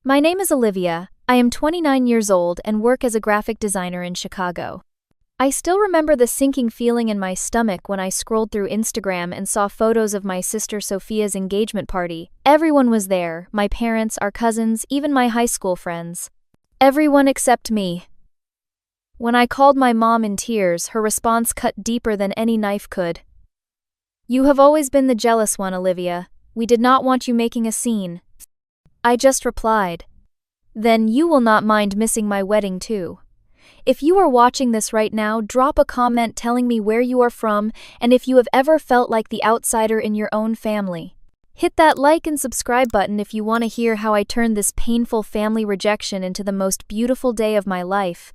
My name is Olivia. I am 29 years old and work as a graphic designer in Chicago. I still remember the sinking feeling in my stomach when I scrolled through Instagram and saw photos of my sister Sophia's engagement party. Everyone was there, my parents, our cousins, even my high school friends. Everyone except me. When I called my mom in tears, her response cut deeper than any knife could. "You have always been the jealous one, Olivia. We did not want you making a scene." I just replied, "Then you will not mind missing my wedding too." If you are watching this right now, drop a comment telling me where you are from and if you have ever felt like the outsider in your own family. Hit that like and subscribe button if you want to hear how I turned this painful family rejection into the most beautiful day of my life.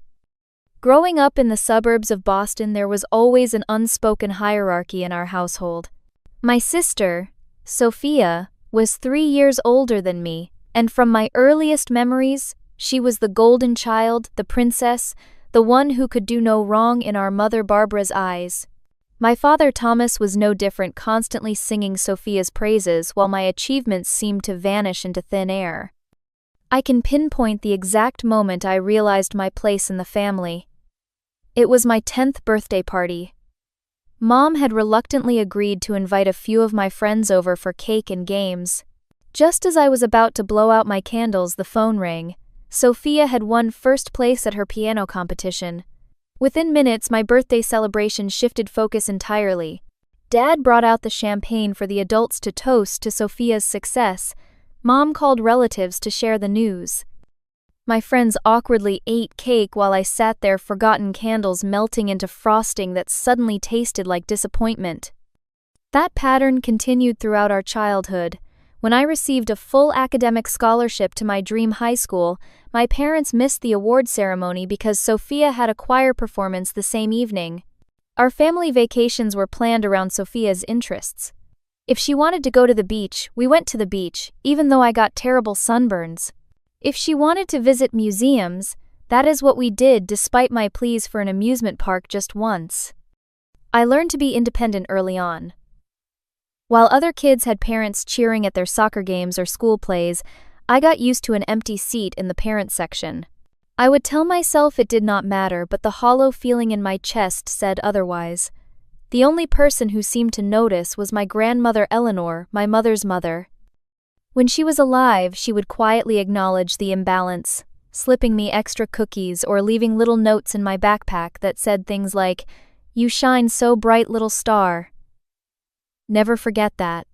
Growing up in the suburbs of Boston, there was always an unspoken hierarchy in our household. My sister, Sophia, was 3 years older than me, and from my earliest memories, she was the golden child, the princess, the one who could do no wrong in our mother Barbara's eyes. My father Thomas was no different, constantly singing Sophia's praises while my achievements seemed to vanish into thin air. I can pinpoint the exact moment I realized my place in the family. It was my 10th birthday party. Mom had reluctantly agreed to invite a few of my friends over for cake and games. Just as I was about to blow out my candles, the phone rang. Sophia had won first place at her piano competition. Within minutes, my birthday celebration shifted focus entirely. Dad brought out the champagne for the adults to toast to Sophia's success. Mom called relatives to share the news. My friends awkwardly ate cake while I sat there, forgotten candles melting into frosting that suddenly tasted like disappointment. That pattern continued throughout our childhood. When I received a full academic scholarship to my dream high school, my parents missed the award ceremony because Sophia had a choir performance the same evening. Our family vacations were planned around Sophia's interests. If she wanted to go to the beach, we went to the beach, even though I got terrible sunburns. If she wanted to visit museums, that is what we did despite my pleas for an amusement park just once. I learned to be independent early on. While other kids had parents cheering at their soccer games or school plays, I got used to an empty seat in the parent section. I would tell myself it did not matter, but the hollow feeling in my chest said otherwise. The only person who seemed to notice was my grandmother Eleanor, my mother's mother. When she was alive, she would quietly acknowledge the imbalance, slipping me extra cookies or leaving little notes in my backpack that said things like, "You shine so bright, little star." Never forget that.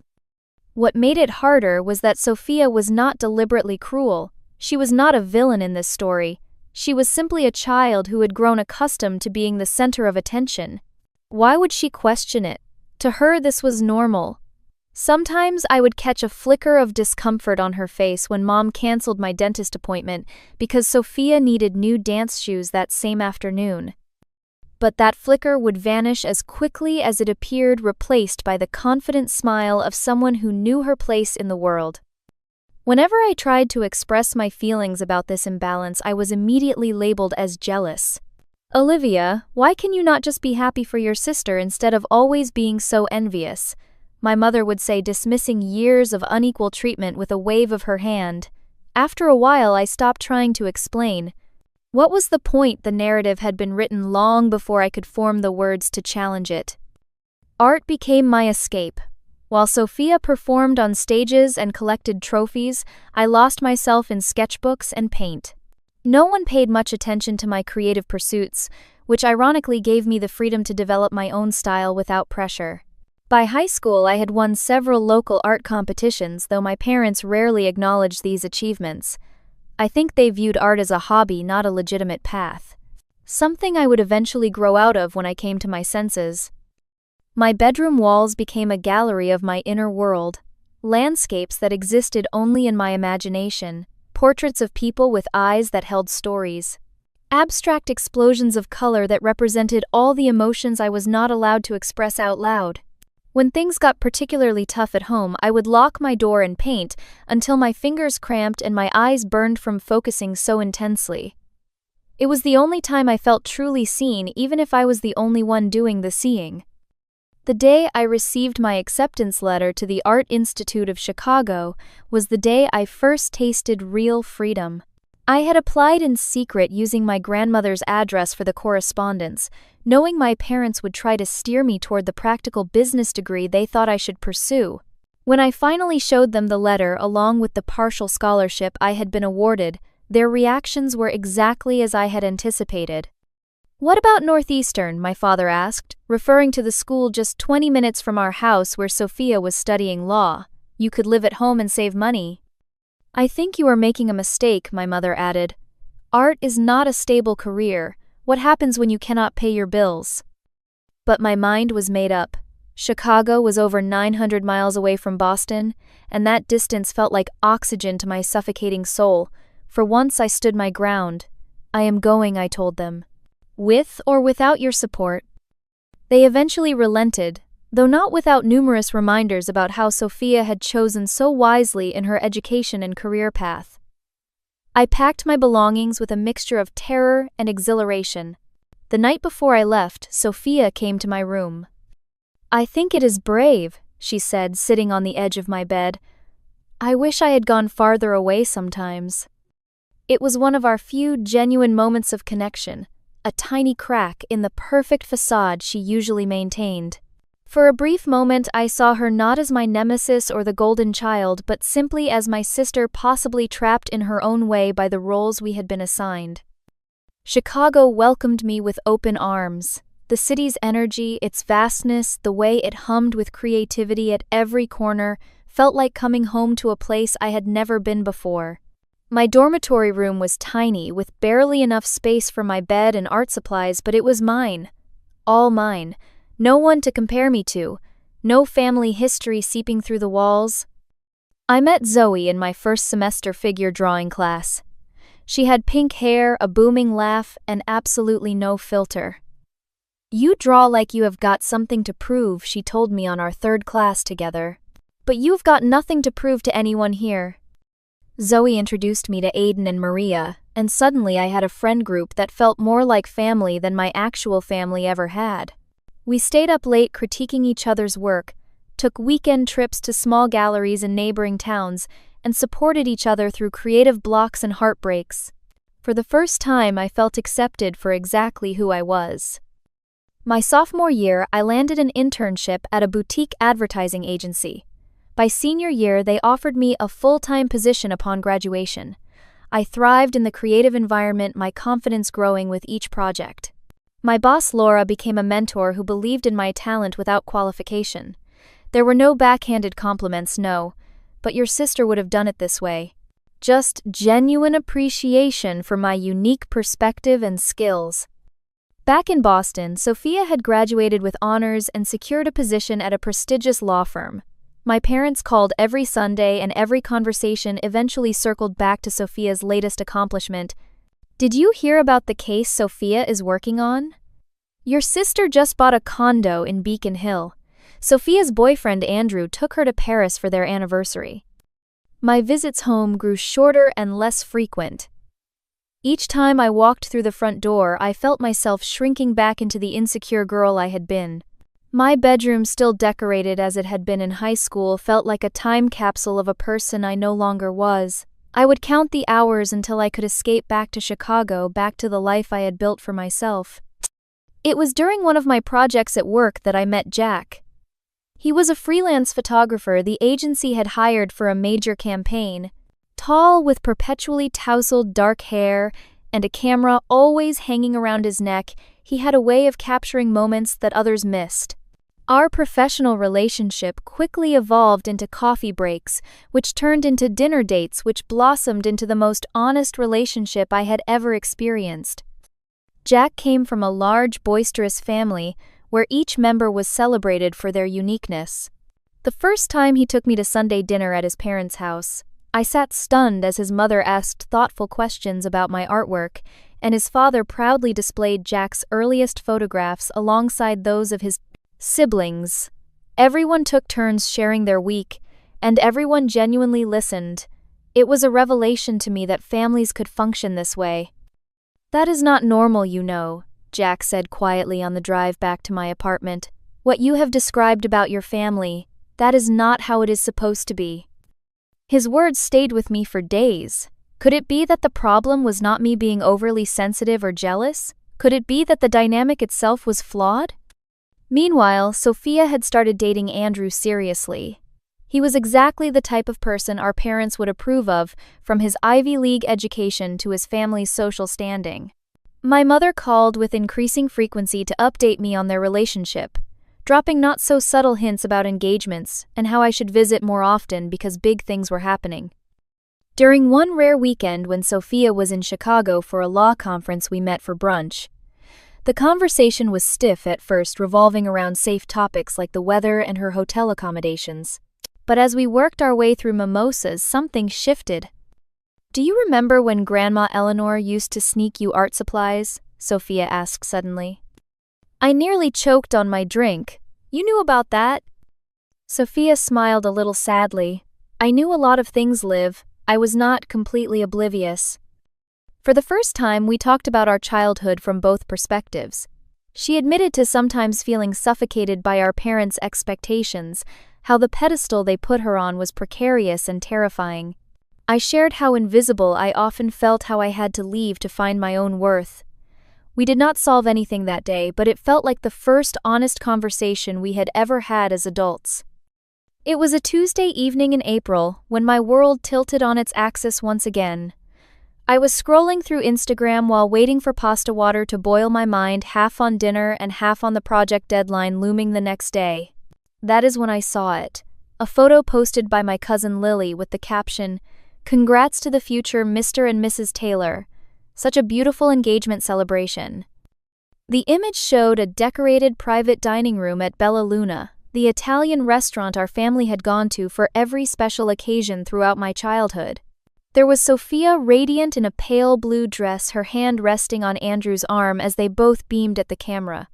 What made it harder was that Sophia was not deliberately cruel. She was not a villain in this story. She was simply a child who had grown accustomed to being the center of attention. Why would she question it? To her, this was normal. Sometimes I would catch a flicker of discomfort on her face when Mom canceled my dentist appointment because Sophia needed new dance shoes that same afternoon. But that flicker would vanish as quickly as it appeared, replaced by the confident smile of someone who knew her place in the world. Whenever I tried to express my feelings about this imbalance, I was immediately labeled as jealous. "Olivia, why can you not just be happy for your sister instead of always being so envious?" my mother would say, dismissing years of unequal treatment with a wave of her hand. After a while, I stopped trying to explain. What was the point? The narrative had been written long before I could form the words to challenge it. Art became my escape. While Sophia performed on stages and collected trophies, I lost myself in sketchbooks and paint. No one paid much attention to my creative pursuits, which ironically gave me the freedom to develop my own style without pressure. By high school, I had won several local art competitions, though my parents rarely acknowledged these achievements. I think they viewed art as a hobby, not a legitimate path. Something I would eventually grow out of when I came to my senses. My bedroom walls became a gallery of my inner world, landscapes that existed only in my imagination, portraits of people with eyes that held stories, abstract explosions of color that represented all the emotions I was not allowed to express out loud. When things got particularly tough at home, I would lock my door and paint until my fingers cramped and my eyes burned from focusing so intensely. It was the only time I felt truly seen, even if I was the only one doing the seeing. The day I received my acceptance letter to the Art Institute of Chicago was the day I first tasted real freedom. I had applied in secret using my grandmother's address for the correspondence, knowing my parents would try to steer me toward the practical business degree they thought I should pursue. When I finally showed them the letter along with the partial scholarship I had been awarded, their reactions were exactly as I had anticipated. "What about Northeastern?" my father asked, referring to the school just 20 minutes from our house where Sophia was studying law. "You could live at home and save money." "I think you are making a mistake," my mother added. "Art is not a stable career. What happens when you cannot pay your bills?" But my mind was made up. Chicago was over 900 miles away from Boston, and that distance felt like oxygen to my suffocating soul. For once I stood my ground. "I am going," I told them. "With or without your support." They eventually relented, though not without numerous reminders about how Sophia had chosen so wisely in her education and career path. I packed my belongings with a mixture of terror and exhilaration. The night before I left, Sophia came to my room. "I think it is brave," she said, sitting on the edge of my bed. "I wish I had gone farther away sometimes." It was one of our few genuine moments of connection, a tiny crack in the perfect facade she usually maintained. For a brief moment I saw her not as my nemesis or the golden child, but simply as my sister, possibly trapped in her own way by the roles we had been assigned. Chicago welcomed me with open arms. The city's energy, its vastness, the way it hummed with creativity at every corner, felt like coming home to a place I had never been before. My dormitory room was tiny, with barely enough space for my bed and art supplies, but it was mine. All mine. No one to compare me to. No family history seeping through the walls. I met Zoe in my first semester figure drawing class. She had pink hair, a booming laugh, and absolutely no filter. "You draw like you have got something to prove," she told me on our third class together. "But you've got nothing to prove to anyone here." Zoe introduced me to Aiden and Maria, and suddenly I had a friend group that felt more like family than my actual family ever had. We stayed up late critiquing each other's work, took weekend trips to small galleries in neighboring towns, and supported each other through creative blocks and heartbreaks. For the first time, I felt accepted for exactly who I was. My sophomore year, I landed an internship at a boutique advertising agency. By senior year, they offered me a full-time position upon graduation. I thrived in the creative environment, my confidence growing with each project. My boss Laura became a mentor who believed in my talent without qualification. There were no backhanded compliments, no, but your sister would have done it this way. Just genuine appreciation for my unique perspective and skills. Back in Boston, Sophia had graduated with honors and secured a position at a prestigious law firm. My parents called every Sunday, and every conversation eventually circled back to Sophia's latest accomplishment. "Did you hear about the case Sophia is working on? Your sister just bought a condo in Beacon Hill. Sophia's boyfriend Andrew took her to Paris for their anniversary." My visits home grew shorter and less frequent. Each time I walked through the front door, I felt myself shrinking back into the insecure girl I had been. My bedroom, still decorated as it had been in high school, felt like a time capsule of a person I no longer was. I would count the hours until I could escape back to Chicago, back to the life I had built for myself. It was during one of my projects at work that I met Jack. He was a freelance photographer the agency had hired for a major campaign. Tall, with perpetually tousled dark hair and a camera always hanging around his neck, he had a way of capturing moments that others missed. Our professional relationship quickly evolved into coffee breaks, which turned into dinner dates, which blossomed into the most honest relationship I had ever experienced. Jack came from a large, boisterous family where each member was celebrated for their uniqueness. The first time he took me to Sunday dinner at his parents' house, I sat stunned as his mother asked thoughtful questions about my artwork, and his father proudly displayed Jack's earliest photographs alongside those of his siblings. Everyone took turns sharing their week, and everyone genuinely listened. It was a revelation to me that families could function this way. "That is not normal, you know," Jack said quietly on the drive back to my apartment. What you have described about your family, that is not how it is supposed to be." His words stayed with me for days. Could it be that the problem was not me being overly sensitive or jealous? Could it be that the dynamic itself was flawed? Meanwhile, Sophia had started dating Andrew seriously. He was exactly the type of person our parents would approve of, from his Ivy League education to his family's social standing. My mother called with increasing frequency to update me on their relationship, dropping not-so-subtle hints about engagements and how I should visit more often because big things were happening. During one rare weekend when Sophia was in Chicago for a law conference, we met for brunch. The conversation was stiff at first, revolving around safe topics like the weather and her hotel accommodations. But as we worked our way through mimosas, something shifted. "Do you remember when Grandma Eleanor used to sneak you art supplies?" Sophia asked suddenly. I nearly choked on my drink. "You knew about that?" Sophia smiled a little sadly. "I knew a lot of things, Liv. I was not completely oblivious." For the first time, we talked about our childhood from both perspectives. She admitted to sometimes feeling suffocated by our parents' expectations, how the pedestal they put her on was precarious and terrifying. I shared how invisible I often felt, how I had to leave to find my own worth. We did not solve anything that day, but it felt like the first honest conversation we had ever had as adults. It was a Tuesday evening in April, when my world tilted on its axis once again. I was scrolling through Instagram while waiting for pasta water to boil my mind, half on dinner and half on the project deadline looming the next day. That is when I saw it. A photo posted by my cousin Lily with the caption, "Congrats to the future Mr. and Mrs. Taylor. Such a beautiful engagement celebration." The image showed a decorated private dining room at Bella Luna, the Italian restaurant our family had gone to for every special occasion throughout my childhood. There was Sophia radiant in a pale blue dress, her hand resting on Andrew's arm as they both beamed at the camera.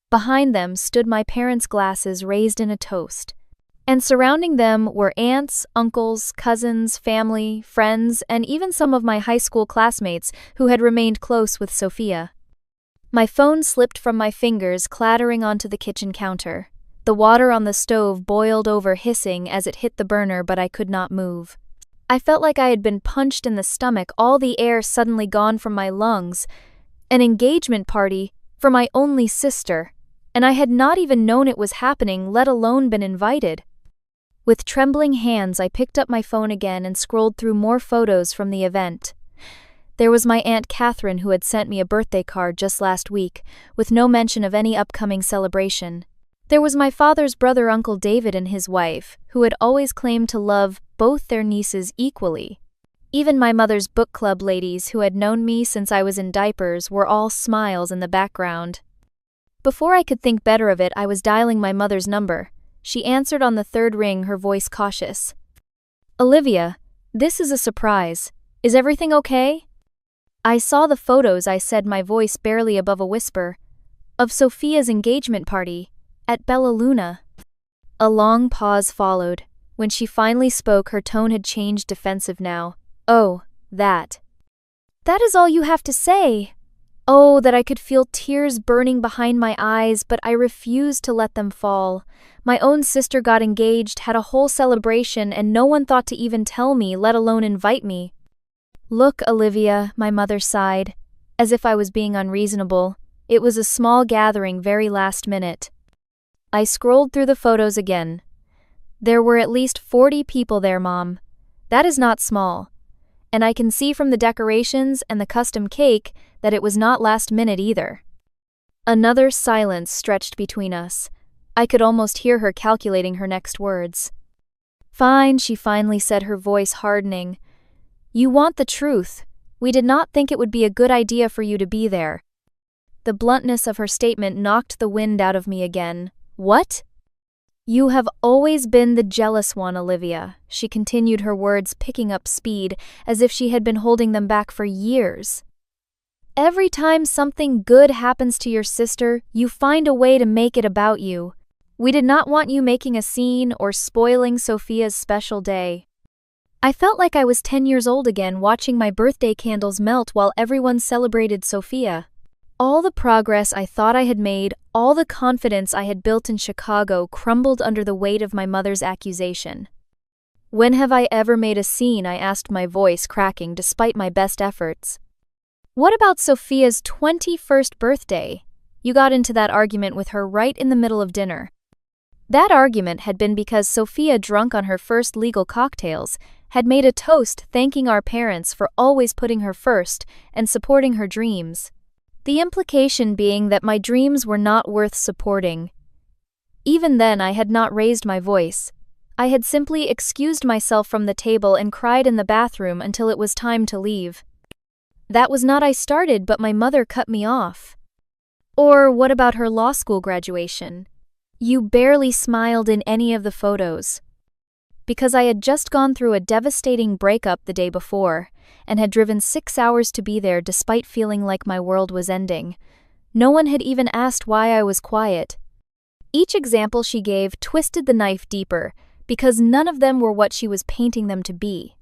Behind them stood my parents' glasses raised in a toast, and surrounding them were aunts, uncles, cousins, family, friends, and even some of my high school classmates who had remained close with Sophia. My phone slipped from my fingers, clattering onto the kitchen counter. The water on the stove boiled over, hissing as it hit the burner, but I could not move. I felt like I had been punched in the stomach, all the air suddenly gone from my lungs. An engagement party for my only sister, and I had not even known it was happening, let alone been invited. With trembling hands, I picked up my phone again and scrolled through more photos from the event. There was my Aunt Catherine, who had sent me a birthday card just last week, with no mention of any upcoming celebration. There was my father's brother, Uncle David, and his wife, who had always claimed to love both their nieces equally. Even my mother's book club ladies, who had known me since I was in diapers, were all smiles in the background. Before I could think better of it, I was dialing my mother's number. She answered on the third ring, her voice cautious. "Olivia, this is a surprise. Is everything okay?" "I saw the photos," I said, my voice barely above a whisper, "of Sophia's engagement party at Bella Luna." A long pause followed. When she finally spoke, her tone had changed, defensive now. "Oh, that. That is all you have to say?" Oh, that I could feel tears burning behind my eyes, but I refused to let them fall. My own sister got engaged, had a whole celebration, and no one thought to even tell me, let alone invite me. "Look, Olivia," my mother sighed, as if I was being unreasonable. "It was a small gathering, very last minute." I scrolled through the photos again. "There were at least 40 people there, Mom. That is not small. And I can see from the decorations and the custom cake that it was not last minute either." Another silence stretched between us. I could almost hear her calculating her next words. "Fine," she finally said, her voice hardening. "You want the truth. We did not think it would be a good idea for you to be there." The bluntness of her statement knocked the wind out of me again. "What?" "You have always been the jealous one, Olivia," she continued, her words picking up speed, as if she had been holding them back for years. "Every time something good happens to your sister, you find a way to make it about you. We did not want you making a scene or spoiling Sophia's special day." I felt like I was 10 years old again, watching my birthday candles melt while everyone celebrated Sophia. All the progress I thought I had made, all the confidence I had built in Chicago crumbled under the weight of my mother's accusation. "When have I ever made a scene?" I asked, my voice cracking despite my best efforts. "What about Sophia's 21st birthday? You got into that argument with her right in the middle of dinner." That argument had been because Sophia, drunk on her first legal cocktails, had made a toast thanking our parents for always putting her first and supporting her dreams. The implication being that my dreams were not worth supporting. Even then, I had not raised my voice. I had simply excused myself from the table and cried in the bathroom until it was time to leave. That was not I started, but my mother cut me off. "Or what about her law school graduation? You barely smiled in any of the photos." Because I had just gone through a devastating breakup the day before, and had driven 6 hours to be there despite feeling like my world was ending. No one had even asked why I was quiet. Each example she gave twisted the knife deeper, because none of them were what she was painting them to be.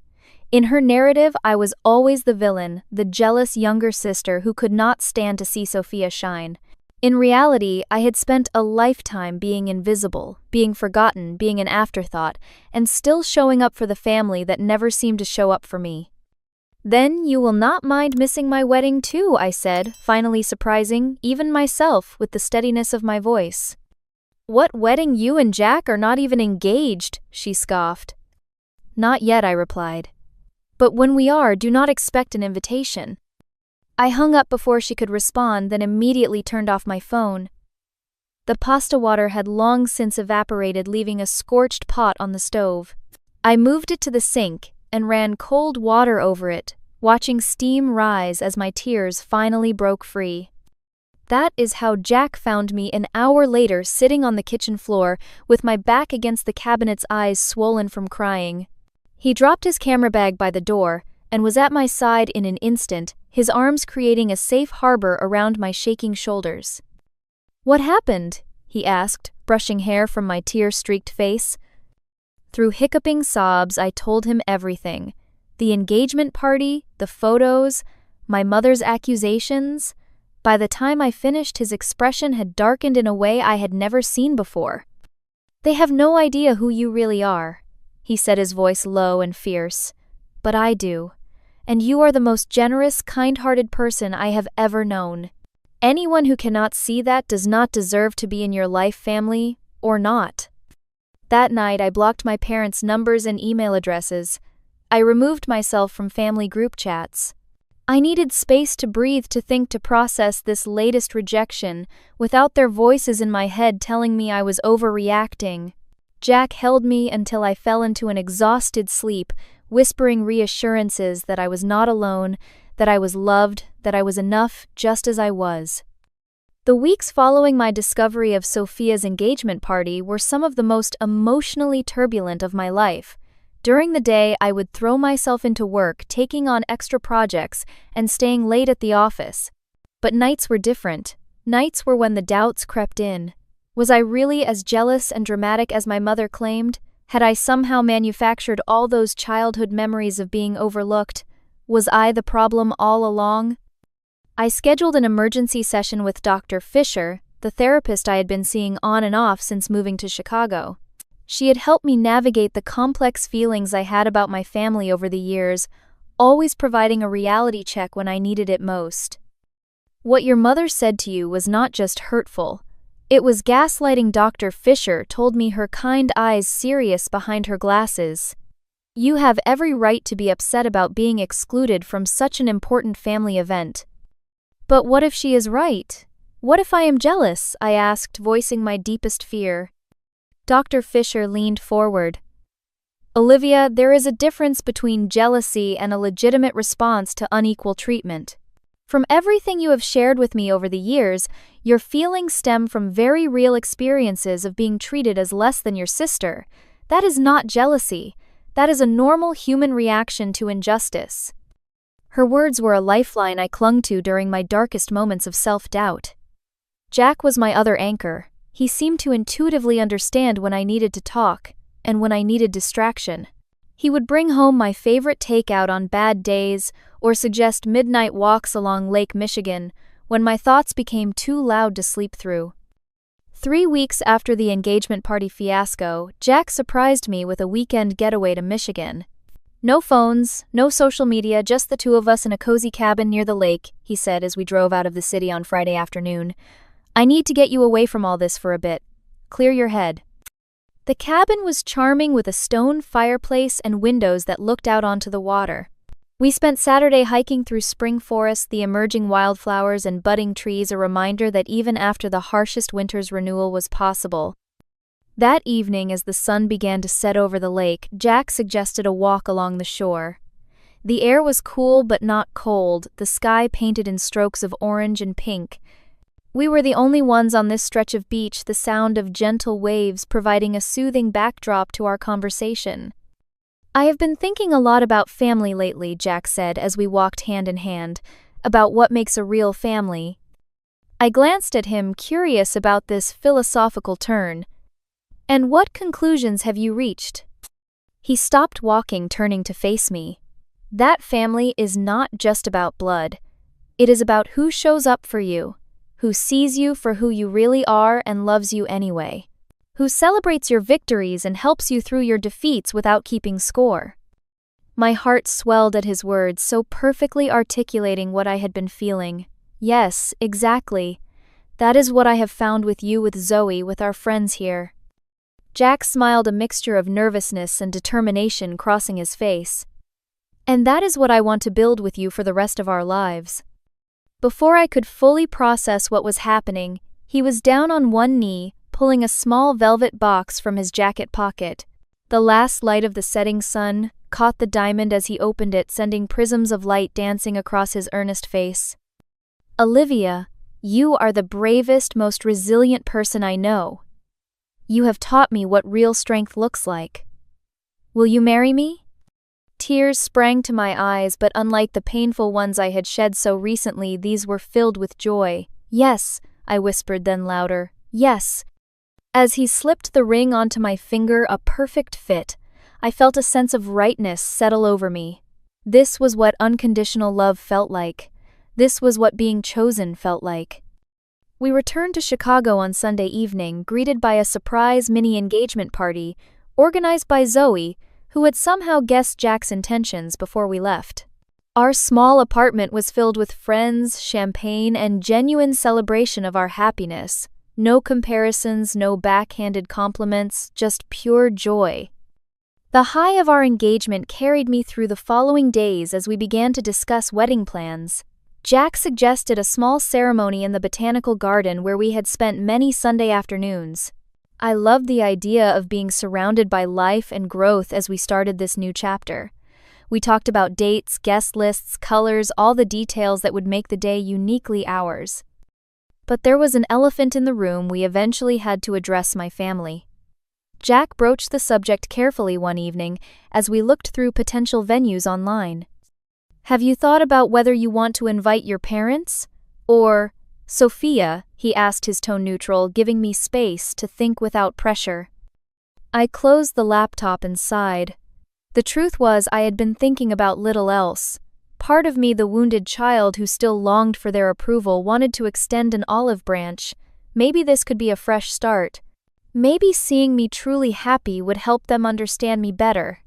In her narrative, I was always the villain, the jealous younger sister who could not stand to see Sophia shine. In reality, I had spent a lifetime being invisible, being forgotten, being an afterthought, and still showing up for the family that never seemed to show up for me. "Then you will not mind missing my wedding too," I said, finally surprising even myself with the steadiness of my voice. "What wedding? You and Jack are not even engaged," she scoffed. "Not yet," I replied. "But when we are, do not expect an invitation." I hung up before she could respond, then immediately turned off my phone. The pasta water had long since evaporated, leaving a scorched pot on the stove. I moved it to the sink and ran cold water over it, watching steam rise as my tears finally broke free. That is how Jack found me an hour later, sitting on the kitchen floor with my back against the cabinet's, eyes swollen from crying. He dropped his camera bag by the door and was at my side in an instant, his arms creating a safe harbor around my shaking shoulders. "What happened?" he asked, brushing hair from my tear-streaked face. Through hiccuping sobs, I told him everything. The engagement party, the photos, my mother's accusations. By the time I finished, his expression had darkened in a way I had never seen before. "They have no idea who you really are," he said, his voice low and fierce. "But I do. And you are the most generous, kind-hearted person I have ever known. Anyone who cannot see that does not deserve to be in your life, family, or not." That night, I blocked my parents' numbers and email addresses. I removed myself from family group chats. I needed space to breathe, to think, to process this latest rejection, without their voices in my head telling me I was overreacting. Jack held me until I fell into an exhausted sleep, whispering reassurances that I was not alone, that I was loved, that I was enough just as I was. The weeks following my discovery of Sophia's engagement party were some of the most emotionally turbulent of my life. During the day, I would throw myself into work, taking on extra projects and staying late at the office. But nights were different. Nights were when the doubts crept in. Was I really as jealous and dramatic as my mother claimed? Had I somehow manufactured all those childhood memories of being overlooked? Was I the problem all along? I scheduled an emergency session with Dr. Fisher, the therapist I had been seeing on and off since moving to Chicago. She had helped me navigate the complex feelings I had about my family over the years, always providing a reality check when I needed it most. "What your mother said to you was not just hurtful. It was gaslighting," Dr. Fisher told me, her kind eyes serious behind her glasses. "You have every right to be upset about being excluded from such an important family event." "But what if she is right? What if I am jealous?" I asked, voicing my deepest fear. Dr. Fisher leaned forward. "Olivia, there is a difference between jealousy and a legitimate response to unequal treatment. From everything you have shared with me over the years, your feelings stem from very real experiences of being treated as less than your sister. That is not jealousy. That is a normal human reaction to injustice." Her words were a lifeline I clung to during my darkest moments of self-doubt. Jack was my other anchor. He seemed to intuitively understand when I needed to talk, and when I needed distraction. He would bring home my favorite takeout on bad days, or suggest midnight walks along Lake Michigan, when my thoughts became too loud to sleep through. 3 weeks after the engagement party fiasco, Jack surprised me with a weekend getaway to Michigan. "No phones, no social media, just the two of us in a cozy cabin near the lake," he said as we drove out of the city on Friday afternoon. "I need to get you away from all this for a bit. Clear your head." The cabin was charming with a stone fireplace and windows that looked out onto the water. We spent Saturday hiking through spring forests, the emerging wildflowers and budding trees, a reminder that even after the harshest winter's renewal was possible. That evening, as the sun began to set over the lake, Jack suggested a walk along the shore. The air was cool but not cold, the sky painted in strokes of orange and pink. We were the only ones on this stretch of beach, the sound of gentle waves providing a soothing backdrop to our conversation. "I have been thinking a lot about family lately," Jack said as we walked hand in hand, "about what makes a real family." I glanced at him, curious about this philosophical turn. "And what conclusions have you reached?" He stopped walking, turning to face me. "That family is not just about blood. It is about who shows up for you, who sees you for who you really are and loves you anyway, who celebrates your victories and helps you through your defeats without keeping score." My heart swelled at his words, so perfectly articulating what I had been feeling. Yes, exactly. That is what I have found with you, with Zoe, with our friends here. Jack smiled, a mixture of nervousness and determination crossing his face. "And that is what I want to build with you for the rest of our lives." Before I could fully process what was happening, he was down on one knee, pulling a small velvet box from his jacket pocket. The last light of the setting sun caught the diamond as he opened it, sending prisms of light dancing across his earnest face. "Olivia, you are the bravest, most resilient person I know. You have taught me what real strength looks like. Will you marry me?" Tears sprang to my eyes, but unlike the painful ones I had shed so recently, these were filled with joy. "Yes," I whispered, then louder, "yes." As he slipped the ring onto my finger, a perfect fit, I felt a sense of rightness settle over me. This was what unconditional love felt like. This was what being chosen felt like. We returned to Chicago on Sunday evening, greeted by a surprise mini engagement party organized by Zoe, who had somehow guessed Jack's intentions before we left. Our small apartment was filled with friends, champagne, and genuine celebration of our happiness. No comparisons, no backhanded compliments, just pure joy. The high of our engagement carried me through the following days as we began to discuss wedding plans. Jack suggested a small ceremony in the botanical garden where we had spent many Sunday afternoons. I loved the idea of being surrounded by life and growth as we started this new chapter. We talked about dates, guest lists, colors, all the details that would make the day uniquely ours. But there was an elephant in the room. We eventually had to address my family. Jack broached the subject carefully one evening as we looked through potential venues online. "Have you thought about whether you want to invite your parents? Or Sophia?" he asked, his tone neutral, giving me space to think without pressure. I closed the laptop and sighed. The truth was, I had been thinking about little else. Part of me, the wounded child who still longed for their approval, wanted to extend an olive branch. Maybe this could be a fresh start. Maybe seeing me truly happy would help them understand me better.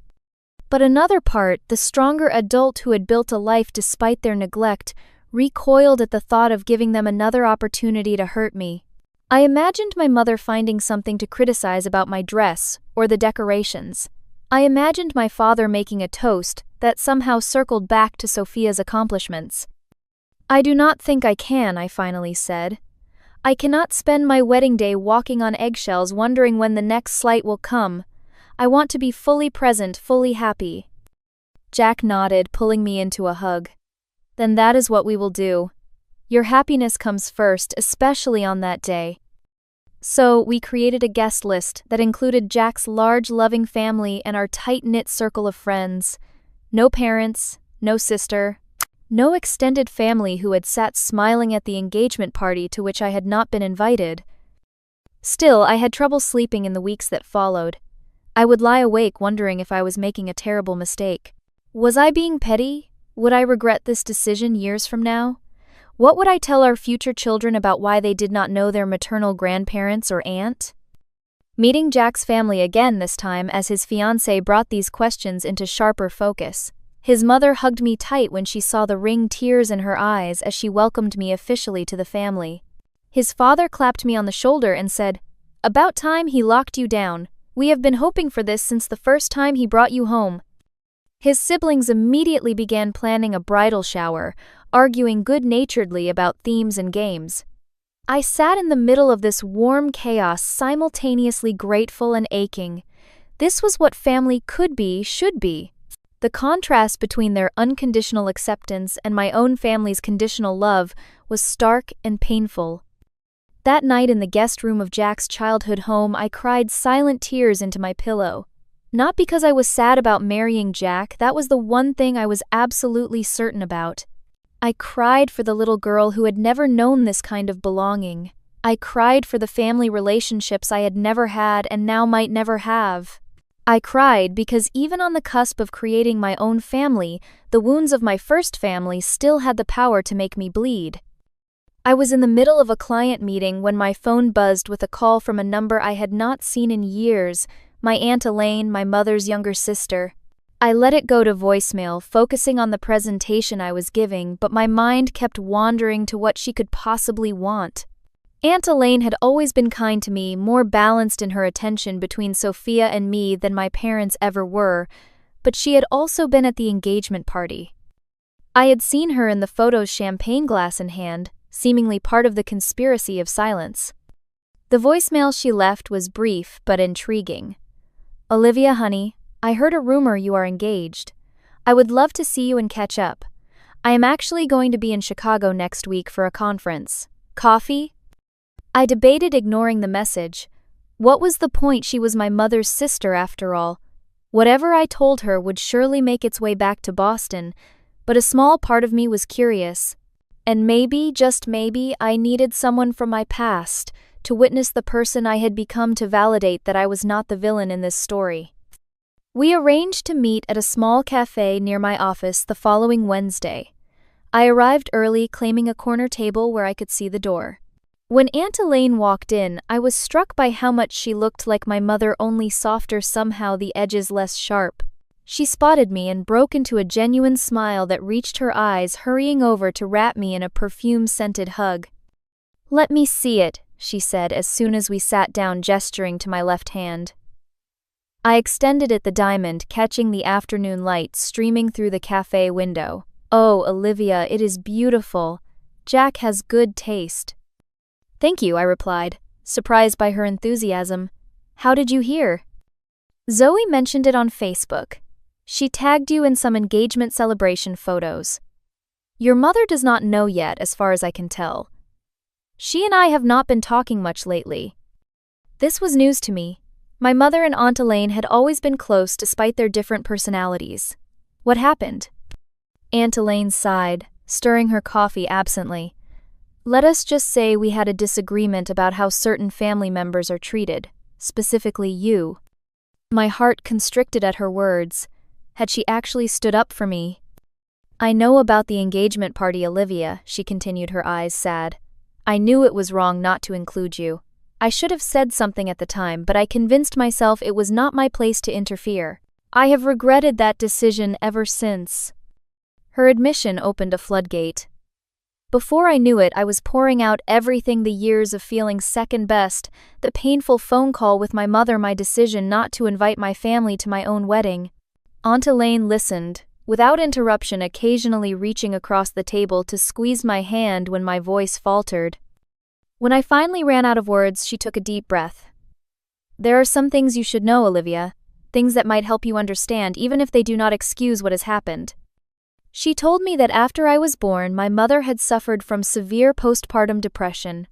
But another part, the stronger adult who had built a life despite their neglect, recoiled at the thought of giving them another opportunity to hurt me. I imagined my mother finding something to criticize about my dress or the decorations. I imagined my father making a toast that somehow circled back to Sophia's accomplishments. "I do not think I can," I finally said. "I cannot spend my wedding day walking on eggshells wondering when the next slight will come. I want to be fully present, fully happy." Jack nodded, pulling me into a hug. "Then that is what we will do. Your happiness comes first, especially on that day." So we created a guest list that included Jack's large, loving family and our tight-knit circle of friends. No parents, no sister, no extended family who had sat smiling at the engagement party to which I had not been invited. Still, I had trouble sleeping in the weeks that followed. I would lie awake wondering if I was making a terrible mistake. Was I being petty? Would I regret this decision years from now? What would I tell our future children about why they did not know their maternal grandparents or aunt? Meeting Jack's family again this time as his fiancée brought these questions into sharper focus. His mother hugged me tight when she saw the ring tears in her eyes as she welcomed me officially to the family. His father clapped me on the shoulder and said, "About time he locked you down. We have been hoping for this since the first time he brought you home." His siblings immediately began planning a bridal shower, arguing good-naturedly about themes and games. I sat in the middle of this warm chaos, simultaneously grateful and aching. This was what family could be, should be. The contrast between their unconditional acceptance and my own family's conditional love was stark and painful. That night in the guest room of Jack's childhood home, I cried silent tears into my pillow. Not because I was sad about marrying Jack, that was the one thing I was absolutely certain about. I cried for the little girl who had never known this kind of belonging. I cried for the family relationships I had never had and now might never have. I cried because even on the cusp of creating my own family, the wounds of my first family still had the power to make me bleed. I was in the middle of a client meeting when my phone buzzed with a call from a number I had not seen in years, my Aunt Elaine, my mother's younger sister. I let it go to voicemail, focusing on the presentation I was giving, but my mind kept wandering to what she could possibly want. Aunt Elaine had always been kind to me, more balanced in her attention between Sophia and me than my parents ever were, but she had also been at the engagement party. I had seen her in the photos, champagne glass in hand, seemingly part of the conspiracy of silence. The voicemail she left was brief but intriguing. "Olivia, honey, I heard a rumor you are engaged. I would love to see you and catch up. I am actually going to be in Chicago next week for a conference. Coffee?" I debated ignoring the message. What was the point? She was my mother's sister after all. Whatever I told her would surely make its way back to Boston, but a small part of me was curious. And maybe, just maybe, I needed someone from my past to witness the person I had become to validate that I was not the villain in this story. We arranged to meet at a small cafe near my office the following Wednesday. I arrived early, claiming a corner table where I could see the door. When Aunt Elaine walked in, I was struck by how much she looked like my mother, only softer, somehow the edges less sharp. She spotted me and broke into a genuine smile that reached her eyes, hurrying over to wrap me in a perfume-scented hug. "Let me see it," she said as soon as we sat down, gesturing to my left hand. I extended it the diamond, catching the afternoon light streaming through the cafe window. "Oh, Olivia, it is beautiful. Jack has good taste." "Thank you," I replied, surprised by her enthusiasm. "How did you hear?" "Zoe mentioned it on Facebook. She tagged you in some engagement celebration photos. Your mother does not know yet, as far as I can tell. She and I have not been talking much lately." This was news to me. My mother and Aunt Elaine had always been close despite their different personalities. "What happened?" Aunt Elaine sighed, stirring her coffee absently. "Let us just say we had a disagreement about how certain family members are treated, specifically you." My heart constricted at her words. Had she actually stood up for me? "I know about the engagement party, Olivia," she continued, her eyes sad. "I knew it was wrong not to include you. I should have said something at the time, but I convinced myself it was not my place to interfere. I have regretted that decision ever since." Her admission opened a floodgate. Before I knew it, I was pouring out everything, the years of feeling second best, the painful phone call with my mother, my decision not to invite my family to my own wedding. Aunt Elaine listened, without interruption, occasionally reaching across the table to squeeze my hand when my voice faltered. When I finally ran out of words, she took a deep breath. "There are some things you should know, Olivia, things that might help you understand, even if they do not excuse what has happened." She told me that after I was born, my mother had suffered from severe postpartum depression.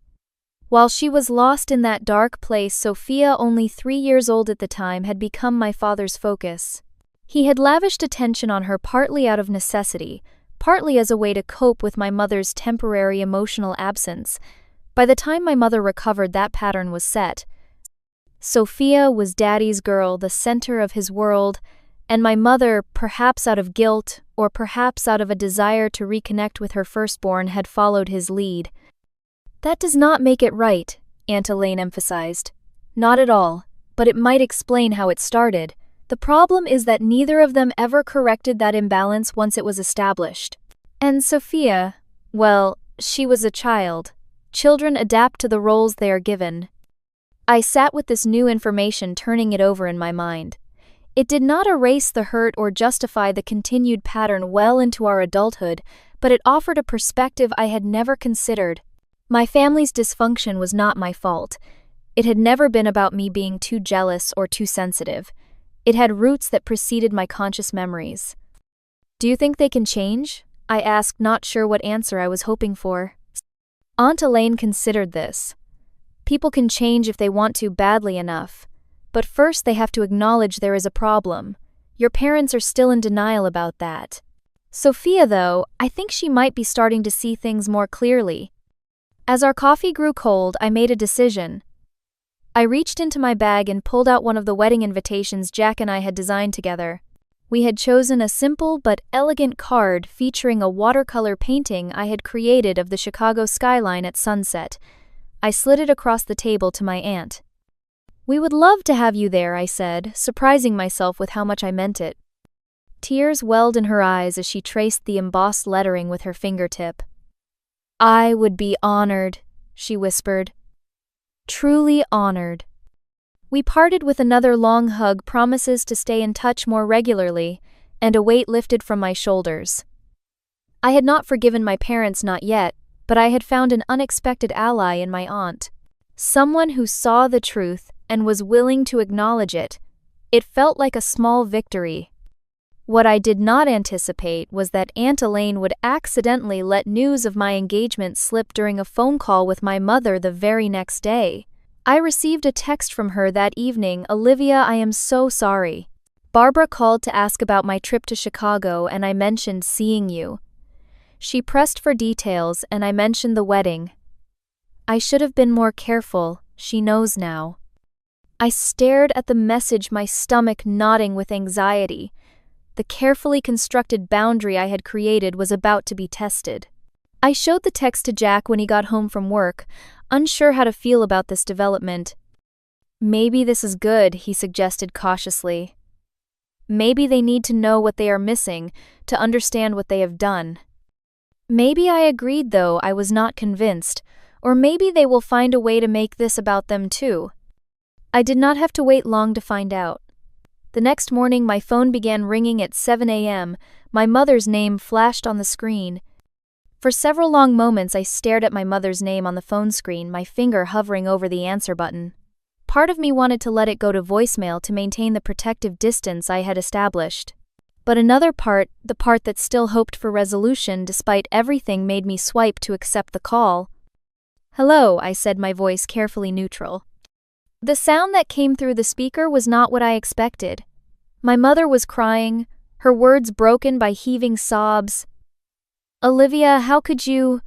While she was lost in that dark place, Sophia, only 3 years old at the time, had become my father's focus. He had lavished attention on her partly out of necessity, partly as a way to cope with my mother's temporary emotional absence. By the time my mother recovered, that pattern was set. Sophia was Daddy's girl, the center of his world, and my mother, perhaps out of guilt, or perhaps out of a desire to reconnect with her firstborn, had followed his lead. That does not make it right, Aunt Elaine emphasized. Not at all, but it might explain how it started. The problem is that neither of them ever corrected that imbalance once it was established. And Sophia, well, she was a child. Children adapt to the roles they are given. I sat with this new information, turning it over in my mind. It did not erase the hurt or justify the continued pattern well into our adulthood, but it offered a perspective I had never considered. My family's dysfunction was not my fault. It had never been about me being too jealous or too sensitive. It had roots that preceded my conscious memories. Do you think they can change? I asked, not sure what answer I was hoping for. Aunt Elaine considered this. People can change if they want to badly enough. But first they have to acknowledge there is a problem. Your parents are still in denial about that. Sophia, though, I think she might be starting to see things more clearly. As our coffee grew cold, I made a decision. I reached into my bag and pulled out one of the wedding invitations Jack and I had designed together. We had chosen a simple but elegant card featuring a watercolor painting I had created of the Chicago skyline at sunset. I slid it across the table to my aunt. "We would love to have you there," I said, surprising myself with how much I meant it. Tears welled in her eyes as she traced the embossed lettering with her fingertip. "I would be honored," she whispered. "Truly honored." We parted with another long hug, promises to stay in touch more regularly, and a weight lifted from my shoulders. I had not forgiven my parents, not yet, but I had found an unexpected ally in my aunt. Someone who saw the truth and was willing to acknowledge it. It felt like a small victory. What I did not anticipate was that Aunt Elaine would accidentally let news of my engagement slip during a phone call with my mother the very next day. I received a text from her that evening. "Olivia, I am so sorry. Barbara called to ask about my trip to Chicago and I mentioned seeing you. She pressed for details and I mentioned the wedding. I should have been more careful. She knows now." I stared at the message, my stomach knotting with anxiety. The carefully constructed boundary I had created was about to be tested. I showed the text to Jack when he got home from work, unsure how to feel about this development. "Maybe this is good," he suggested cautiously. "Maybe they need to know what they are missing, to understand what they have done." Maybe I agreed, though I was not convinced, or maybe they will find a way to make this about them too. I did not have to wait long to find out. The next morning my phone began ringing at 7 a.m. My mother's name flashed on the screen. For several long moments I stared at my mother's name on the phone screen, my finger hovering over the answer button. Part of me wanted to let it go to voicemail to maintain the protective distance I had established. But another part, the part that still hoped for resolution despite everything, made me swipe to accept the call. "Hello," I said, my voice carefully neutral. The sound that came through the speaker was not what I expected. My mother was crying, her words broken by heaving sobs. "Olivia, how could you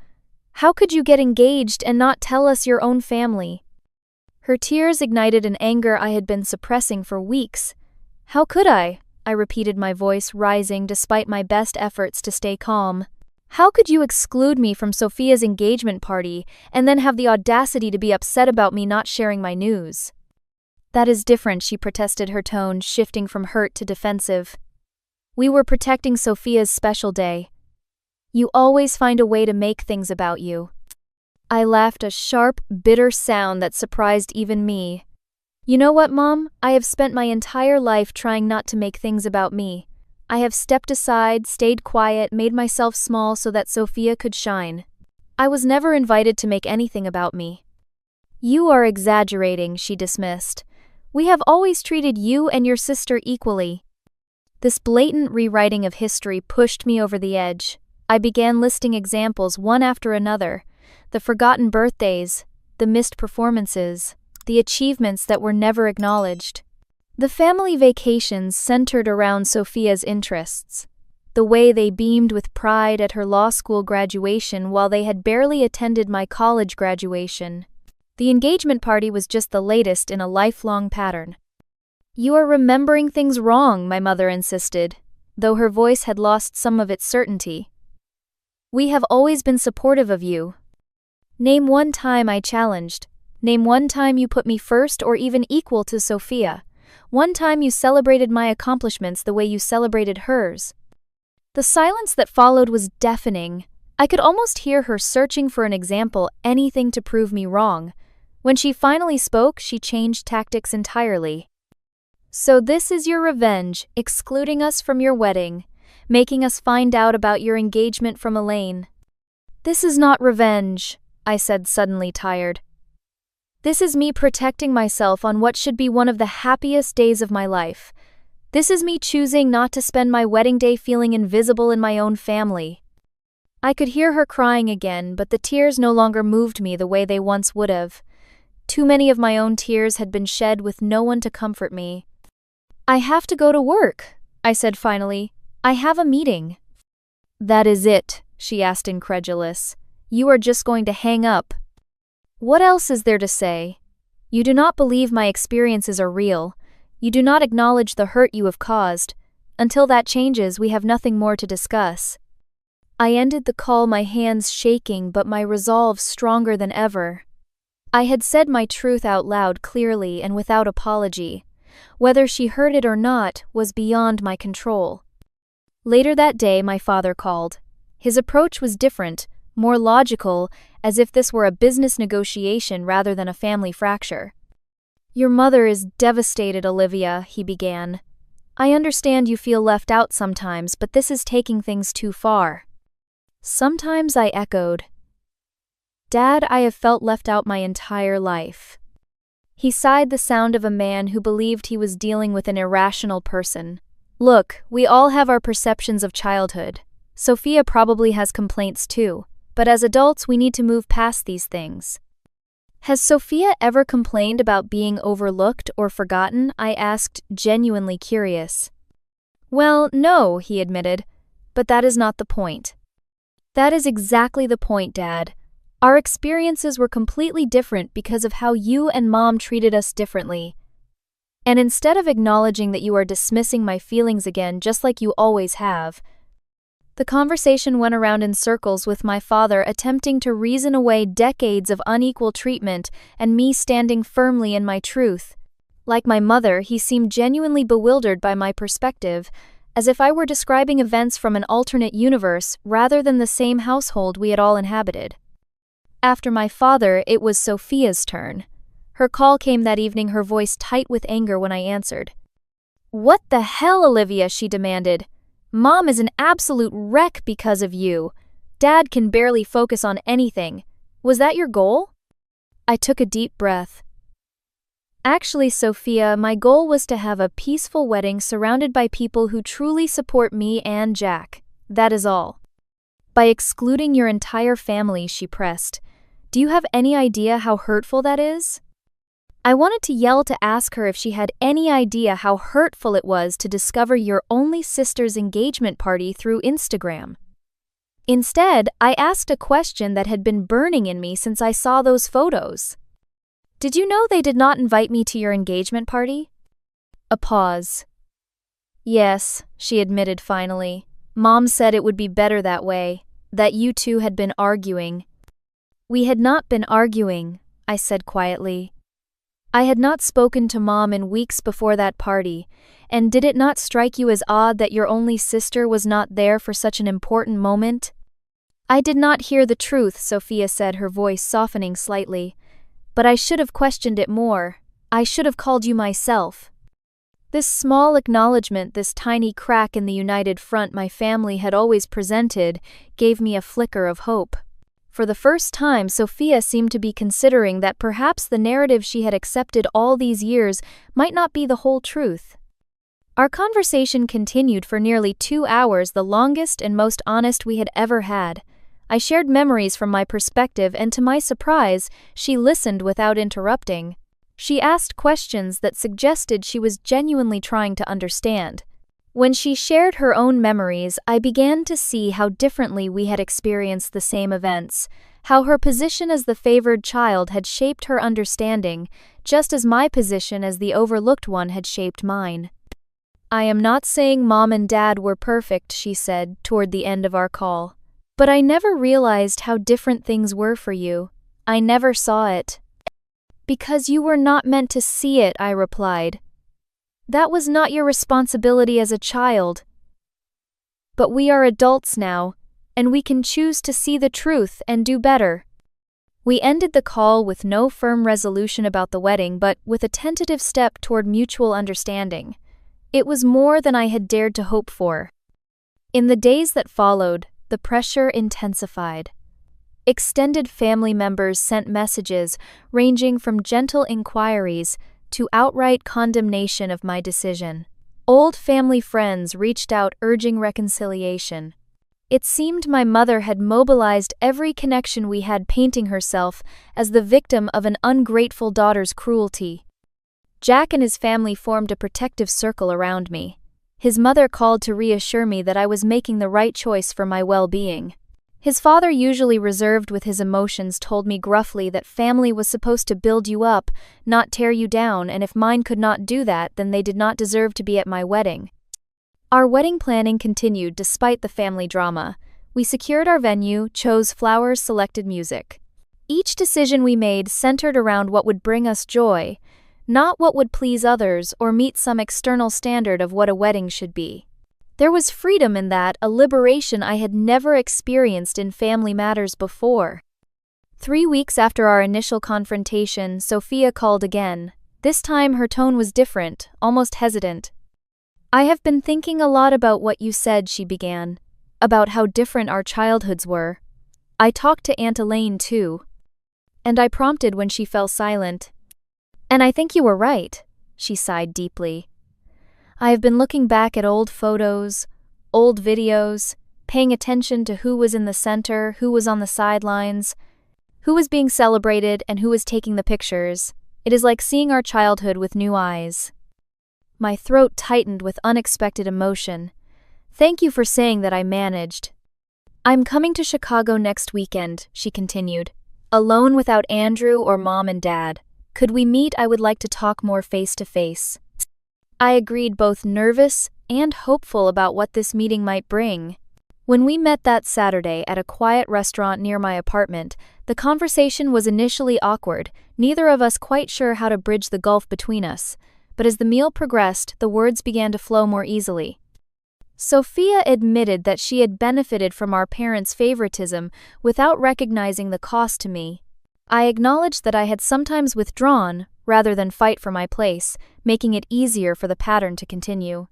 get engaged and not tell us your own family?" Her tears ignited an anger I had been suppressing for weeks. "How could I?" I repeated, my voice rising despite my best efforts to stay calm. "How could you exclude me from Sophia's engagement party and then have the audacity to be upset about me not sharing my news?" "That is different," she protested, her tone shifting from hurt to defensive. "We were protecting Sophia's special day. You always find a way to make things about you." I laughed, a sharp, bitter sound that surprised even me. "You know what, Mom? I have spent my entire life trying not to make things about me. I have stepped aside, stayed quiet, made myself small so that Sophia could shine. I was never invited to make anything about me." "You are exaggerating," she dismissed. "We have always treated you and your sister equally." This blatant rewriting of history pushed me over the edge. I began listing examples one after another. The forgotten birthdays, the missed performances, the achievements that were never acknowledged. The family vacations centered around Sophia's interests. The way they beamed with pride at her law school graduation while they had barely attended my college graduation. The engagement party was just the latest in a lifelong pattern. You are remembering things wrong, my mother insisted, though her voice had lost some of its certainty. We have always been supportive of you. Name one time, I challenged. Name one time you put me first or even equal to Sophia. One time you celebrated my accomplishments the way you celebrated hers. The silence that followed was deafening. I could almost hear her searching for an example, anything to prove me wrong. When she finally spoke, she changed tactics entirely. So this is your revenge, excluding us from your wedding, making us find out about your engagement from Elaine. This is not revenge, I said, suddenly tired. This is me protecting myself on what should be one of the happiest days of my life. This is me choosing not to spend my wedding day feeling invisible in my own family. I could hear her crying again, but the tears no longer moved me the way they once would have. Too many of my own tears had been shed with no one to comfort me. I have to go to work, I said finally. I have a meeting. That is it, she asked, incredulous. You are just going to hang up. What else is there to say? You do not believe my experiences are real. You do not acknowledge the hurt you have caused. Until that changes, we have nothing more to discuss. I ended the call, my hands shaking but my resolve stronger than ever. I had said my truth out loud, clearly and without apology. Whether she heard it or not was beyond my control. Later that day, my father called. His approach was different, more logical, as if this were a business negotiation rather than a family fracture. Your mother is devastated, Olivia, he began. I understand you feel left out sometimes, but this is taking things too far. Sometimes, I echoed. Dad, I have felt left out my entire life. He sighed, the sound of a man who believed he was dealing with an irrational person. Look, we all have our perceptions of childhood. Sophia probably has complaints too, but as adults we need to move past these things. Has Sophia ever complained about being overlooked or forgotten? I asked, genuinely curious. Well, no, he admitted, but that is not the point. That is exactly the point, Dad. Our experiences were completely different because of how you and Mom treated us differently. And instead of acknowledging that you are dismissing my feelings again just like you always have, the conversation went around in circles with my father attempting to reason away decades of unequal treatment and me standing firmly in my truth. Like my mother, he seemed genuinely bewildered by my perspective, as if I were describing events from an alternate universe rather than the same household we had all inhabited. After my father, it was Sophia's turn. Her call came that evening, her voice tight with anger when I answered. What the hell, Olivia, she demanded. Mom is an absolute wreck because of you. Dad can barely focus on anything. Was that your goal? I took a deep breath. Actually, Sophia, my goal was to have a peaceful wedding surrounded by people who truly support me and Jack. That is all. By excluding your entire family, she pressed. Do you have any idea how hurtful that is? I wanted to yell to ask her if she had any idea how hurtful it was to discover your only sister's engagement party through Instagram. Instead, I asked a question that had been burning in me since I saw those photos. Did you know they did not invite me to your engagement party? A pause. Yes, she admitted finally. Mom said it would be better that way, that you two had been arguing. We had not been arguing, I said quietly. I had not spoken to Mom in weeks before that party, and did it not strike you as odd that your only sister was not there for such an important moment? I did not hear the truth, Sophia said, her voice softening slightly. But I should have questioned it more. I should have called you myself. This small acknowledgement, this tiny crack in the united front my family had always presented, gave me a flicker of hope. For the first time, Sophia seemed to be considering that perhaps the narrative she had accepted all these years might not be the whole truth. Our conversation continued for nearly 2 hours, the longest and most honest we had ever had. I shared memories from my perspective, and to my surprise, she listened without interrupting. She asked questions that suggested she was genuinely trying to understand. When she shared her own memories, I began to see how differently we had experienced the same events, how her position as the favored child had shaped her understanding, just as my position as the overlooked one had shaped mine. "I am not saying Mom and Dad were perfect," she said toward the end of our call. "But I never realized how different things were for you. I never saw it." "Because you were not meant to see it," I replied. "That was not your responsibility as a child. But we are adults now, and we can choose to see the truth and do better." We ended the call with no firm resolution about the wedding, but with a tentative step toward mutual understanding. It was more than I had dared to hope for. In the days that followed, the pressure intensified. Extended family members sent messages ranging from gentle inquiries to outright condemnation of my decision. Old family friends reached out urging reconciliation. It seemed my mother had mobilized every connection we had, painting herself as the victim of an ungrateful daughter's cruelty. Jack and his family formed a protective circle around me. His mother called to reassure me that I was making the right choice for my well-being. His father, usually reserved with his emotions, told me gruffly that family was supposed to build you up, not tear you down, and if mine could not do that, then they did not deserve to be at my wedding. Our wedding planning continued despite the family drama. We secured our venue, chose flowers, selected music. Each decision we made centered around what would bring us joy, not what would please others or meet some external standard of what a wedding should be. There was freedom in that, a liberation I had never experienced in family matters before. 3 weeks after our initial confrontation, Sophia called again. This time her tone was different, almost hesitant. "I have been thinking a lot about what you said," she began, "about how different our childhoods were. I talked to Aunt Elaine too." And I prompted when she fell silent. "And I think you were right," she sighed deeply. "I have been looking back at old photos, old videos, paying attention to who was in the center, who was on the sidelines, who was being celebrated, and who was taking the pictures. It is like seeing our childhood with new eyes." My throat tightened with unexpected emotion. "Thank you for saying that," I managed. "I'm coming to Chicago next weekend," she continued, "alone without Andrew or Mom and Dad. Could we meet? I would like to talk more face to face." I agreed, both nervous and hopeful about what this meeting might bring. When we met that Saturday at a quiet restaurant near my apartment, the conversation was initially awkward, neither of us quite sure how to bridge the gulf between us. But as the meal progressed, the words began to flow more easily. Sophia admitted that she had benefited from our parents' favoritism without recognizing the cost to me. I acknowledged that I had sometimes withdrawn, rather than fight for my place, making it easier for the pattern to continue.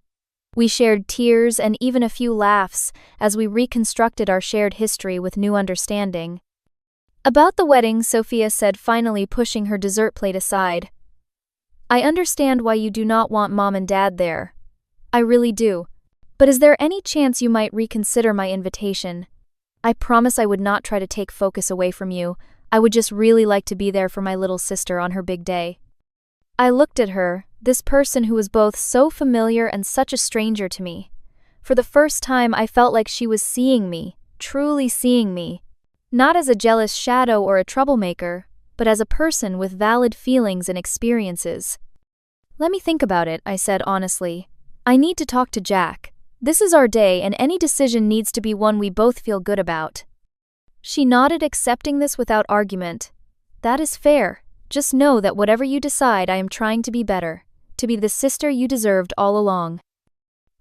We shared tears and even a few laughs as we reconstructed our shared history with new understanding. About the wedding, Sophia said, finally pushing her dessert plate aside. "I understand why you do not want Mom and Dad there. I really do. But is there any chance you might reconsider my invitation? I promise I would not try to take focus away from you. I would just really like to be there for my little sister on her big day." I looked at her, this person who was both so familiar and such a stranger to me. For the first time, I felt like she was seeing me, truly seeing me. Not as a jealous shadow or a troublemaker, but as a person with valid feelings and experiences. "Let me think about it," I said honestly. "I need to talk to Jack. This is our day, and any decision needs to be one we both feel good about." She nodded, accepting this without argument. "That is fair. Just know that whatever you decide, I am trying to be better, to be the sister you deserved all along."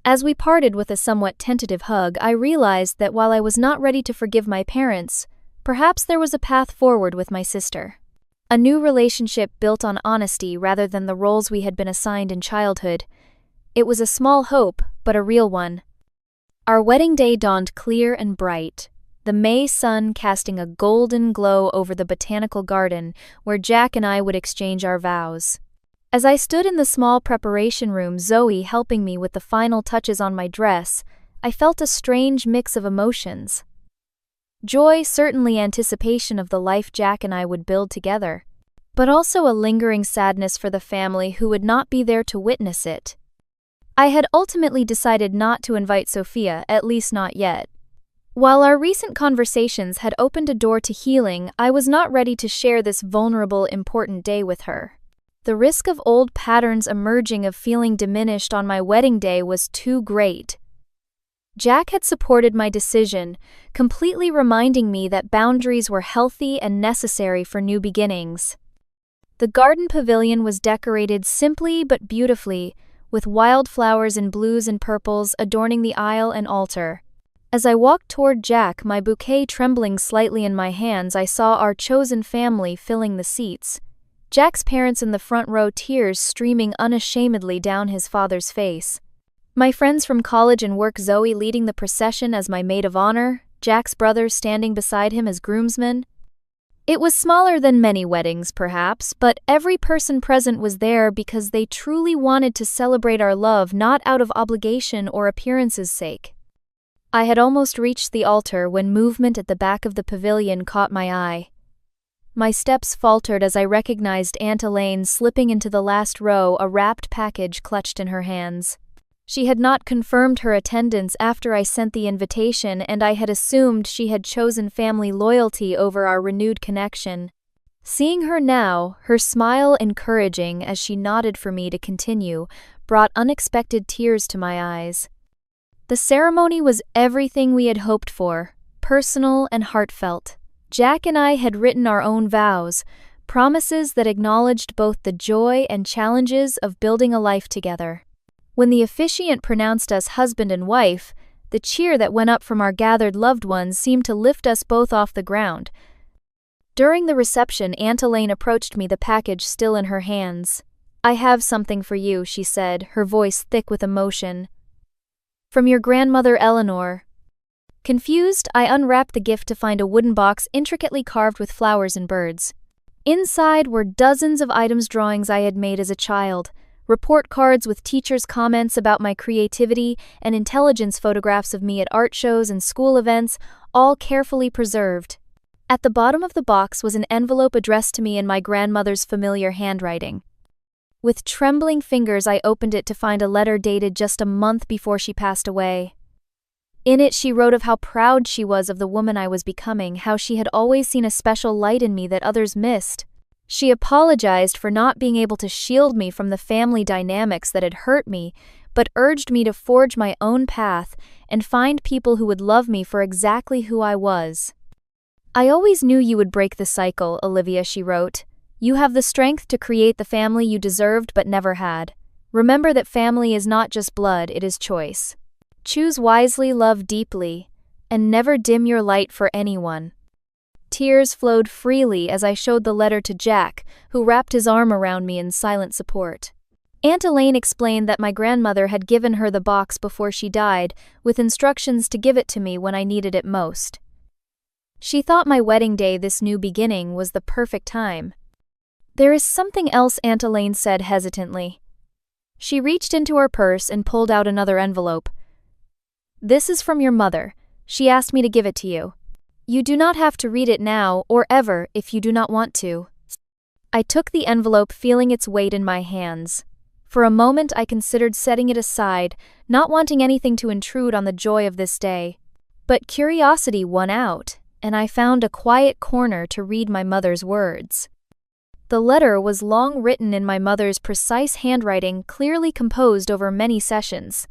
As we parted with a somewhat tentative hug, I realized that while I was not ready to forgive my parents, perhaps there was a path forward with my sister. A new relationship built on honesty rather than the roles we had been assigned in childhood. It was a small hope, but a real one. Our wedding day dawned clear and bright, the May sun casting a golden glow over the botanical garden where Jack and I would exchange our vows. As I stood in the small preparation room, Zoe helping me with the final touches on my dress, I felt a strange mix of emotions. Joy, certainly anticipation of the life Jack and I would build together, but also a lingering sadness for the family who would not be there to witness it. I had ultimately decided not to invite Sophia, at least not yet. While our recent conversations had opened a door to healing, I was not ready to share this vulnerable, important day with her. The risk of old patterns emerging of feeling diminished on my wedding day was too great. Jack had supported my decision, completely reminding me that boundaries were healthy and necessary for new beginnings. The garden pavilion was decorated simply but beautifully, with wildflowers in blues and purples adorning the aisle and altar. As I walked toward Jack, my bouquet trembling slightly in my hands, I saw our chosen family filling the seats. Jack's parents in the front row, tears streaming unashamedly down his father's face. My friends from college and work, Zoe leading the procession as my maid of honor, Jack's brothers standing beside him as groomsmen. It was smaller than many weddings, perhaps, but every person present was there because they truly wanted to celebrate our love, not out of obligation or appearance's sake. I had almost reached the altar when movement at the back of the pavilion caught my eye. My steps faltered as I recognized Aunt Elaine slipping into the last row, a wrapped package clutched in her hands. She had not confirmed her attendance after I sent the invitation, and I had assumed she had chosen family loyalty over our renewed connection. Seeing her now, her smile encouraging as she nodded for me to continue, brought unexpected tears to my eyes. The ceremony was everything we had hoped for, personal and heartfelt. Jack and I had written our own vows, promises that acknowledged both the joy and challenges of building a life together. When the officiant pronounced us husband and wife, the cheer that went up from our gathered loved ones seemed to lift us both off the ground. During the reception, Aunt Elaine approached me, the package still in her hands. "I have something for you," she said, her voice thick with emotion. "From your grandmother Eleanor." Confused, I unwrapped the gift to find a wooden box intricately carved with flowers and birds. Inside were dozens of items, drawings I had made as a child, report cards with teachers' comments about my creativity, and intelligence photographs of me at art shows and school events, all carefully preserved. At the bottom of the box was an envelope addressed to me in my grandmother's familiar handwriting. With trembling fingers, I opened it to find a letter dated just a month before she passed away. In it, she wrote of how proud she was of the woman I was becoming, how she had always seen a special light in me that others missed. She apologized for not being able to shield me from the family dynamics that had hurt me, but urged me to forge my own path and find people who would love me for exactly who I was. "I always knew you would break the cycle, Olivia," she wrote. "You have the strength to create the family you deserved but never had. Remember that family is not just blood, it is choice. Choose wisely, love deeply, and never dim your light for anyone." Tears flowed freely as I showed the letter to Jack, who wrapped his arm around me in silent support. Aunt Elaine explained that my grandmother had given her the box before she died, with instructions to give it to me when I needed it most. She thought my wedding day, this new beginning, was the perfect time. "There is something else," Aunt Elaine said hesitantly. She reached into her purse and pulled out another envelope. "This is from your mother. She asked me to give it to you. You do not have to read it now or ever if you do not want to." I took the envelope, feeling its weight in my hands. For a moment I considered setting it aside, not wanting anything to intrude on the joy of this day. But curiosity won out, and I found a quiet corner to read my mother's words. The letter was long, written in my mother's precise handwriting, clearly composed over many sessions.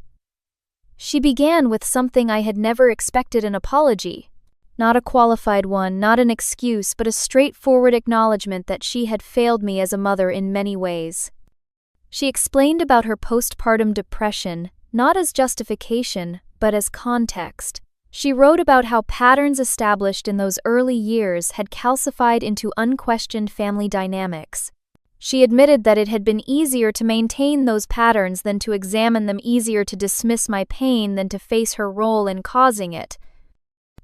She began with something I had never expected: an apology. Not a qualified one, not an excuse, but a straightforward acknowledgement that she had failed me as a mother in many ways. She explained about her postpartum depression, not as justification, but as context. She wrote about how patterns established in those early years had calcified into unquestioned family dynamics. She admitted that it had been easier to maintain those patterns than to examine them, easier to dismiss my pain than to face her role in causing it.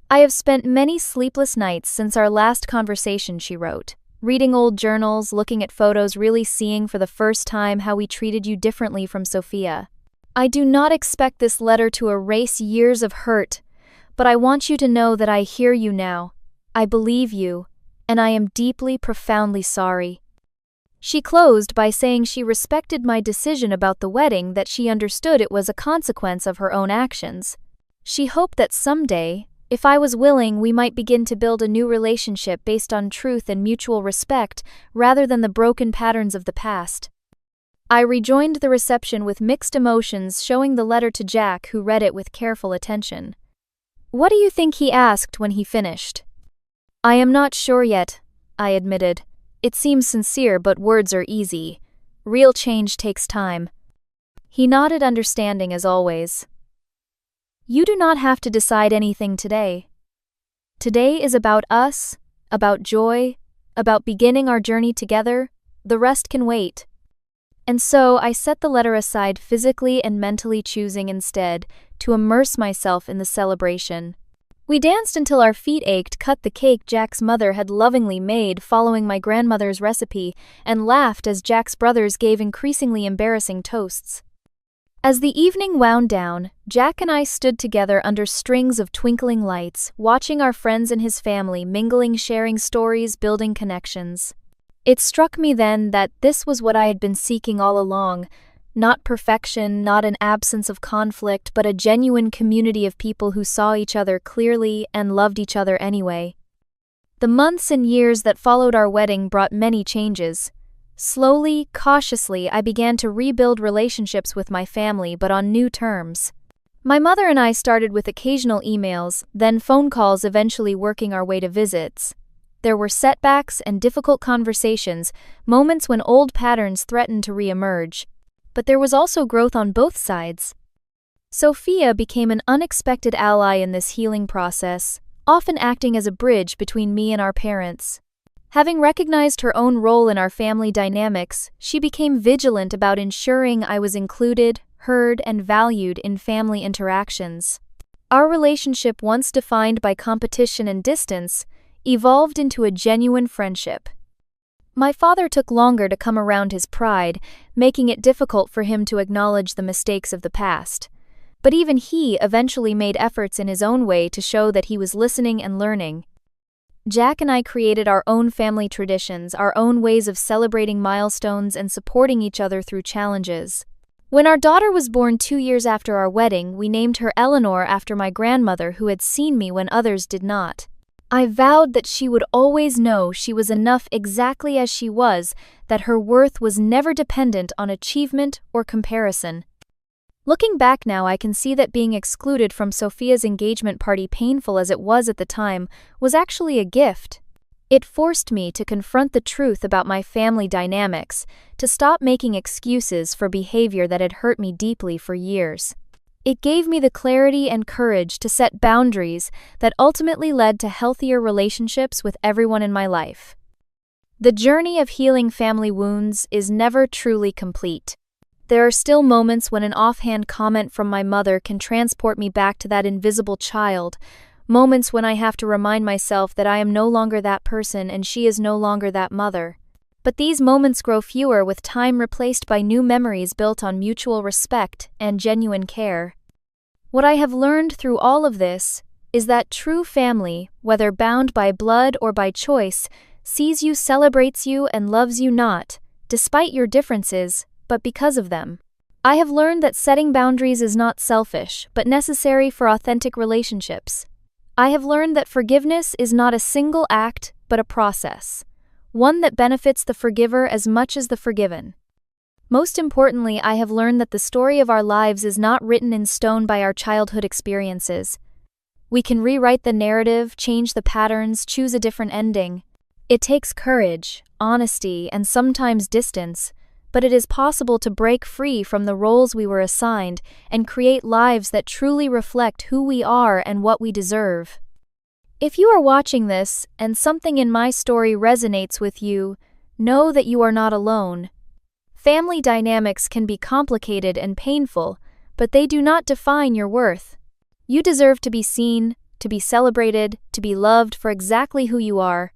"I have spent many sleepless nights since our last conversation," she wrote, "reading old journals, looking at photos, really seeing for the first time how we treated you differently from Sophia. I do not expect this letter to erase years of hurt, but I want you to know that I hear you now. I believe you, and I am deeply, profoundly sorry." She closed by saying she respected my decision about the wedding, that she understood it was a consequence of her own actions. She hoped that someday, If I was willing, we might begin to build a new relationship based on truth and mutual respect rather than the broken patterns of the past. I rejoined the reception with mixed emotions, showing the letter to Jack, who read it with careful attention. "What do you think?" he asked when he finished. "I am not sure yet," I admitted. "It seems sincere, but words are easy. Real change takes time." He nodded, understanding as always. "You do not have to decide anything today. Today is about us, about joy, about beginning our journey together. The rest can wait." And so I set the letter aside, physically and mentally, choosing instead to immerse myself in the celebration. We danced until our feet ached, cut the cake Jack's mother had lovingly made following my grandmother's recipe, and laughed as Jack's brothers gave increasingly embarrassing toasts. As the evening wound down, Jack and I stood together under strings of twinkling lights, watching our friends and his family mingling, sharing stories, building connections. It struck me then that this was what I had been seeking all along. Not perfection, not an absence of conflict, but a genuine community of people who saw each other clearly and loved each other anyway. The months and years that followed our wedding brought many changes. Slowly, cautiously, I began to rebuild relationships with my family, but on new terms. My mother and I started with occasional emails, then phone calls, eventually working our way to visits. There were setbacks and difficult conversations, moments when old patterns threatened to re-emerge. But there was also growth on both sides. Sophia became an unexpected ally in this healing process, often acting as a bridge between me and our parents. Having recognized her own role in our family dynamics, she became vigilant about ensuring I was included, heard, and valued in family interactions. Our relationship, once defined by competition and distance, evolved into a genuine friendship. My father took longer to come around his pride, making it difficult for him to acknowledge the mistakes of the past. But even he eventually made efforts in his own way to show that he was listening and learning. Jack and I created our own family traditions, our own ways of celebrating milestones and supporting each other through challenges. When our daughter was born 2 years after our wedding, we named her Eleanor after my grandmother, who had seen me when others did not. I vowed that she would always know she was enough exactly as she was, that her worth was never dependent on achievement or comparison. Looking back now, I can see that being excluded from Sophia's engagement party, painful as it was at the time, was actually a gift. It forced me to confront the truth about my family dynamics, to stop making excuses for behavior that had hurt me deeply for years. It gave me the clarity and courage to set boundaries that ultimately led to healthier relationships with everyone in my life. The journey of healing family wounds is never truly complete. There are still moments when an offhand comment from my mother can transport me back to that invisible child, moments when I have to remind myself that I am no longer that person and she is no longer that mother. But these moments grow fewer with time, replaced by new memories built on mutual respect and genuine care. What I have learned through all of this is that true family, whether bound by blood or by choice, sees you, celebrates you, and loves you not, despite your differences, but because of them. I have learned that setting boundaries is not selfish, but necessary for authentic relationships. I have learned that forgiveness is not a single act, but a process, one that benefits the forgiver as much as the forgiven. Most importantly, I have learned that the story of our lives is not written in stone by our childhood experiences. We can rewrite the narrative, change the patterns, choose a different ending. It takes courage, honesty, and sometimes distance, but it is possible to break free from the roles we were assigned and create lives that truly reflect who we are and what we deserve. If you are watching this and something in my story resonates with you, know that you are not alone. Family dynamics can be complicated and painful, but they do not define your worth. You deserve to be seen, to be celebrated, to be loved for exactly who you are.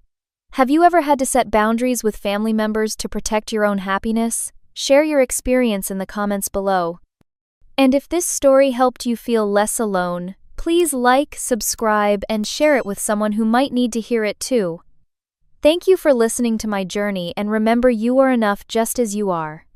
Have you ever had to set boundaries with family members to protect your own happiness? Share your experience in the comments below. And if this story helped you feel less alone, please like, subscribe, and share it with someone who might need to hear it too. Thank you for listening to my journey, and remember, you are enough just as you are.